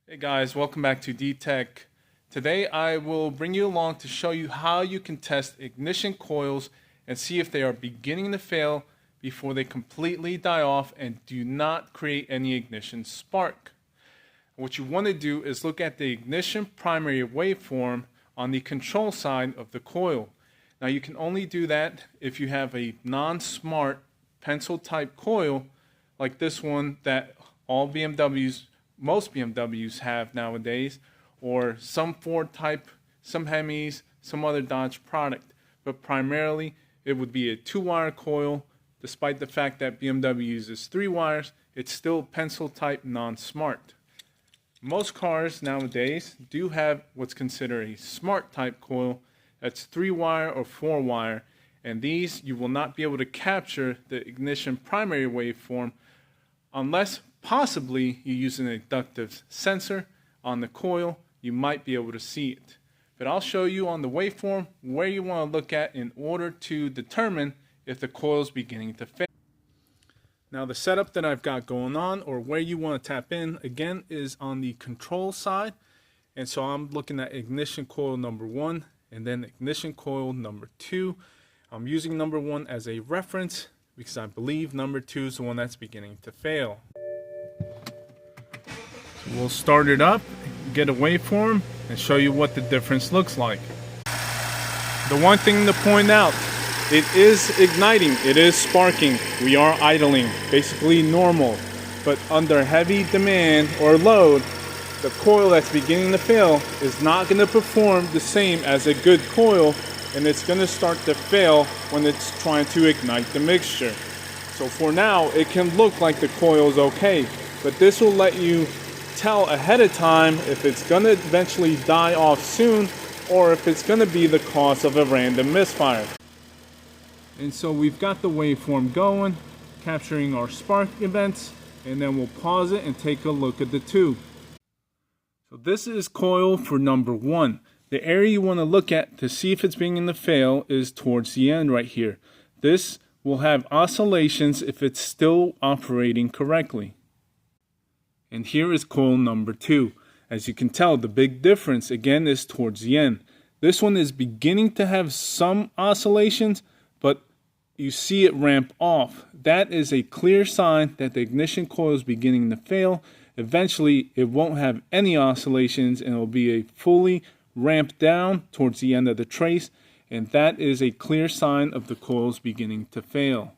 Hey guys, welcome back to D-Tech. Today I will bring you along to show you how you can test ignition coils and see if they are beginning to fail before they completely die off and do not create any ignition spark. What you want to do is look at the ignition primary waveform on the control side of the coil. Now you can only do that if you have a non-smart pencil type coil like this one that most BMWs have nowadays, or some Ford type, some Hemis, some other Dodge product. But primarily it would be a 2-wire coil. Despite the fact that BMW uses 3 wires, it's still pencil type non-smart. Most cars nowadays do have what's considered a smart type coil that's 3-wire or 4-wire, and these you will not be able to capture the ignition primary waveform unless possibly you use an inductive sensor on the coil. You might be able to see it. But I'll show you on the waveform where you want to look at in order to determine if the coil is beginning to fail. Now the setup that I've got going on, or where you want to tap in, again is on the control side. And so I'm looking at ignition coil number 1 and then ignition coil number 2. I'm using number 1 as a reference because I believe number 2 is the one that's beginning to fail. We'll start it up, get a waveform, and show you what the difference looks like. The one thing to point out, it is igniting, it is sparking, we are idling, basically normal. But under heavy demand or load, the coil that's beginning to fail is not going to perform the same as a good coil, and it's going to start to fail when it's trying to ignite the mixture. So for now, it can look like the coil is okay, but this will let you tell ahead of time if it's going to eventually die off soon or if it's going to be the cause of a random misfire. And so we've got the waveform going, capturing our spark events, and then we'll pause it and take a look at the two. So this is coil for number 1. The area you want to look at to see if it's beginning to fail is towards the end right here. This will have oscillations if it's still operating correctly. And here is coil number 2. As you can tell, the big difference again is towards the end. This one is beginning to have some oscillations, but you see it ramp off. That is a clear sign that the ignition coil is beginning to fail. Eventually, it won't have any oscillations and it will be a fully ramped down towards the end of the trace. And that is a clear sign of the coils beginning to fail.